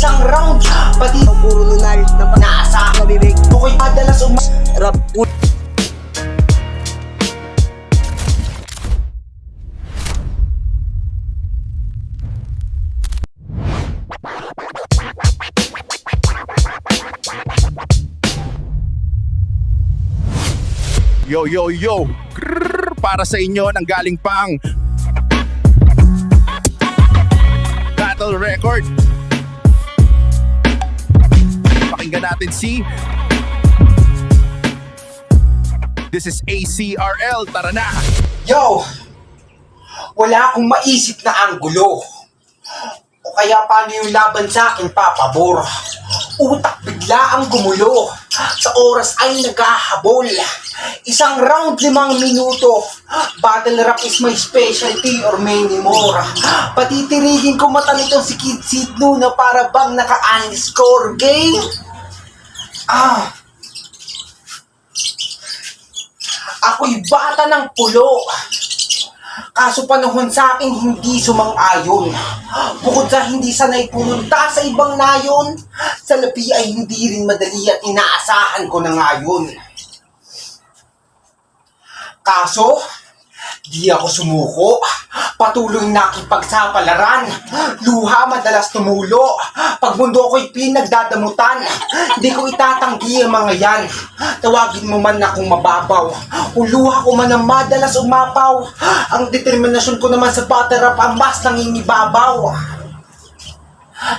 isang round. Pati puro lunar na nasa nabibig. Tukoy madalas rap. Yo, yo, yo! Grrr, para sa inyo nang galing pang Battle Record. Pakinggan natin si This is ACRL, tara na! Yo! Wala akong maisip na anggulo. O kaya paano yung laban sa akin papabor? Utak bigla ang gumulo. Sa oras ay naghahabol. Isang round 5 minuto. Battle rap is my specialty or many more. Patitirihin ko mata nitong si Kid Sidno na para bang naka-unscore game. Ako'y bata ng pulo. Kaso panahon sa akin hindi sumang-ayon. Bukod sa hindi sanay pumunta sa ibang nayon, sa lapi ay hindi rin madali at inaasahan ko na ngayon. Kaso, di ako sumuko. Patuloy nakipagsapalaran. Luha madalas tumulo. Pag mundo ko'y pinagdadamutan, di ko itatanggi ang mga yan. Tawagin mo man akong mababaw. Kung luha ko man ang madalas umapaw, ang determinasyon ko naman sa battle rap ang mas nangingibabaw.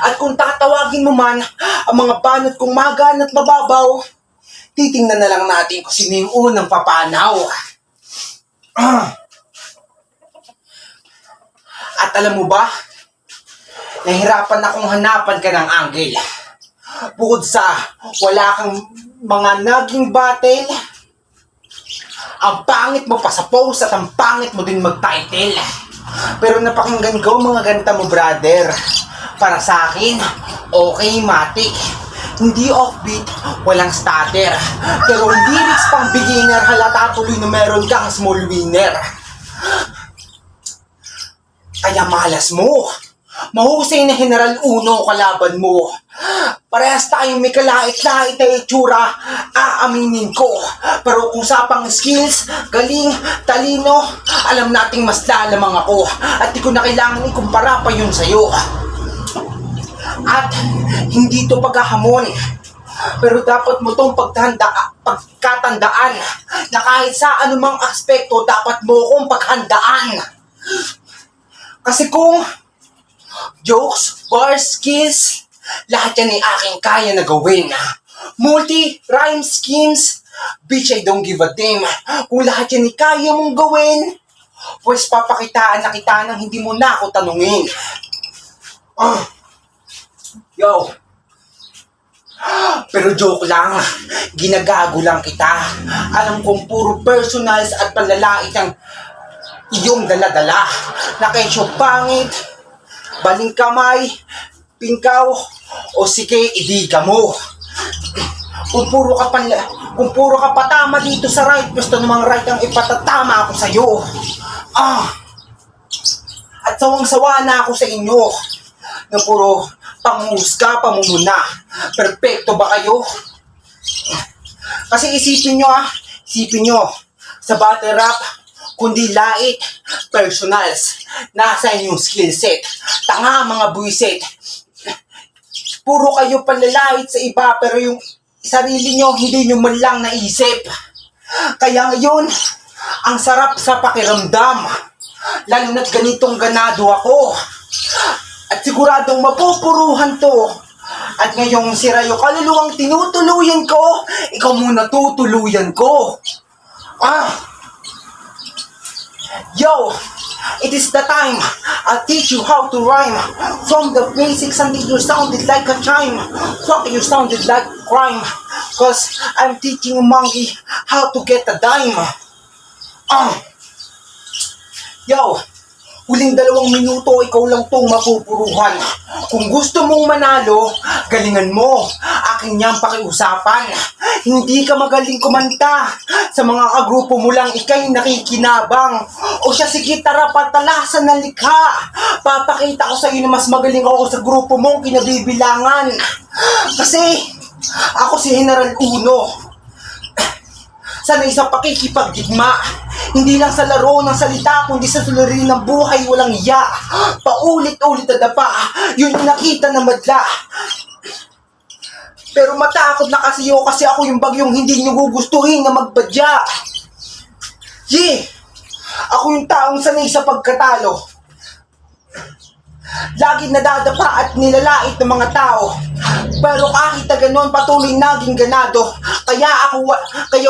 At kung tatawagin mo man ang mga banat kong magaan at mababaw, titingnan na lang natin kung sino yung unang papanaw. At alam mo ba, nahirapan akong hanapan ka ng angle. Bukod sa wala kang mga naging battle, ang pangit mo pa sa post at ang pangit mo din mag-title. Pero napakinggan ko mga ganta mo, brother. Para sa akin, okay matik. Hindi offbeat, walang stutter. Pero lyrics pang beginner, halata tuloy na meron kang small winner. Kaya malas mo. Mahusay na General Uno kalaban mo. Parehas tayong may kalait-lait na itsura, aaminin ko. Pero kung sapang skills, galing, talino, alam nating mas lalamang ako. At di ko na kailangan ikumpara pa yun sa'yo. At hindi to paghahamon. Pero dapat mo tong pagkatandaan na kahit sa anumang aspekto, dapat mo kong paghandaan. Kasi kung jokes, bars, skills, lahat yan ay aking kaya na gawin. Multi-rhyme schemes, bitch, I don't give a damn. Kung lahat yan ay kaya mong gawin, pues papakitaan na kita nang hindi mo na ako tanungin. Yo! Pero joke lang, ginagago lang kita. Alam kong puro personals at panlalait ang iyong dala-dala. Na kesyo pangit, baling kamay, pingkaw, o sige, idiga mo. Kung puro ka patama dito sa right, gusto namang right ang ipatatama ako sa'yo. At sawang-sawa na ako sa inyo na puro pangmusga, pamumuna. Perpekto ba kayo? Kasi isipin nyo, sa battle rap, kundi lait, personals, nasa inyong skill set. Tanga mga buwisit. Puro kayo panlalait sa iba, pero yung sarili nyo, hindi nyo man lang naisip. Kaya ngayon, ang sarap sa pakiramdam. Lalo na't ganitong ganado ako. At siguradong mapupuruhan to. At ngayong si Rayo kaluluwang tinutuluyan ko, ikaw muna tutuluyan ko. Yo, it is the time. I'll teach you how to rhyme. From the basics until you sounded like a chime. Fuck, you sounded like crime. Cause I'm teaching a monkey how to get a dime. Yo, Huling 2 minuto, ikaw lang tong mapupuruhan. Kung gusto mong manalo, galingan mo. Akin niyang pakiusapan. Hindi ka magaling kumanta. Sa mga kagrupo mo lang ikay nakikinabang. O siya, sige tara, patalasan ng likha. Papakita ko sa iyo na mas magaling ako sa grupo mong kinabibilangan. Kasi, ako si General Uno. Sanay sa pakikipagdigma. Hindi lang sa laro ng salita, kundi sa suliranin ng buhay walang iya. Paulit-ulit na dapa, yun yung nakita na madla. Pero matakot na kasi ako yung bagyong hindi nyo gugustuhin na magbadya. Ako yung taong sanay sa pagkatalo. Lagi nadadapa at nilalait ng mga tao. Pero kahit na ganon, patuloy naging ganado. Kaya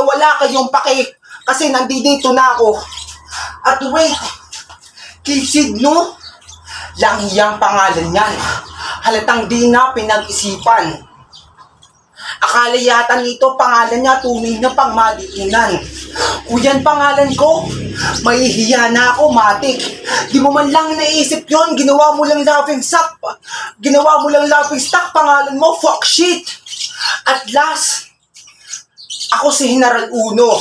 wala kayong pake. Kasi nandito na ako. At wait, Kisid, no? Langhiyang pangalan yan. Halatang di na pinag-isipan. Akala yata nito pangalan niya tunay na pangmaliinan. Kung yan pangalan ko, mahihiya na ako, matik. Di mo man lang naisip yon, ginawa mo lang laughing stock. Ginawa mo lang laughing stock, pangalan mo, fuck shit. At last, ako si General Uno.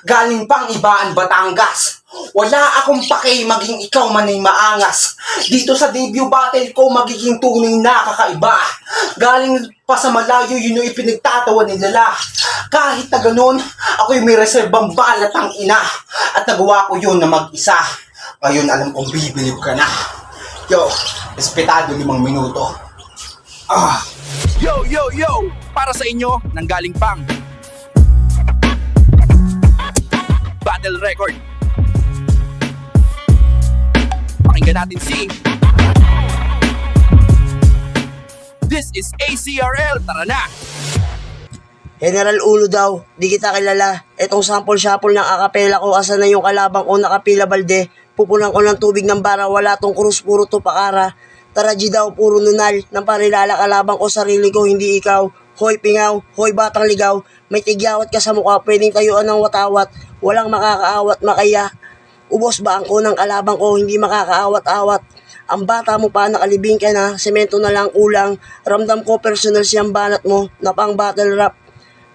Galing pang Ibaan, Batangas. Wala akong pake maging ikaw man ay maangas. Dito sa debut battle ko, magiging tunay na kakaiba. Galing pa sa malayo, yun yung ipinagtatawa nila. Kahit na ganun, ako yung may reserbang balat ang ina. At nagawa ko yun na mag-isa. Ngayon alam kong bibilib ka na. Yo, espetado 5 minuto. Yo, yo, yo! Para sa inyo, nanggaling pang Battle Record. Pakinggan natin si This is ACRL. Tara na! General Ulo daw, di kita kilala. Etong sample shuffle ng akapela ko, asa na yung kalabang ko nakapila balde. Pupunan ko ng tubig ng bara, wala tong krus, puro to pakara. Tara G daw, puro nunal, nang parilala kalabang ko, sarili ko, hindi ikaw. Hoy pingaw, hoy batang ligaw, may tigyawat ka sa mukha, pwedeng tayuan ng watawat. Walang makakaawat makaya. Ubos ba ang ko ng kalabang ko, hindi makakaawat-awat. Ang bata mo pa, nakalibing ka na, semento na lang kulang. Ramdam ko personal siyang banat mo, na pang battle rap.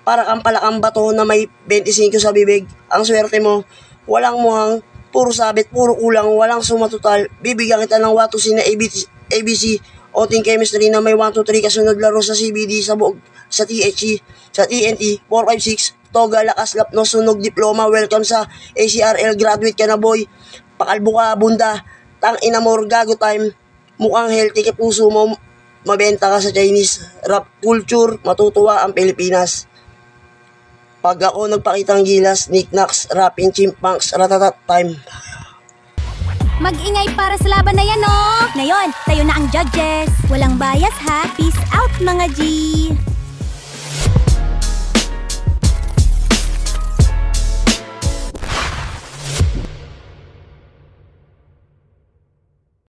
Para kang palakang bato na may 25 sa bibig. Ang swerte mo, walang muhang, puro sabit, puro kulang, walang sumatotal. Bibigyan kita ng watusin na ABC, Oting chemistry na may 1, 2, 3 kasunod laro sa CBD, sa buog, sa THE, sa TNT, 4, 5, 6, Toga, lakas, lapno, sunog, diploma, welcome sa ACRL, graduate ka na boy. Pakalbo ka, bunda, tang inamor, gago time, mukhang healthy ka puso mo, mabenta ka sa Chinese, rap culture, matutuwa ang Pilipinas. Pag ako nagpakitang gilas, knickknacks, rapping, chimpanks, ratatat time. Mag-ingay para sa laban na yan, oh! Ngayon, tayo na ang judges. Walang bias, ha? Peace out, mga G!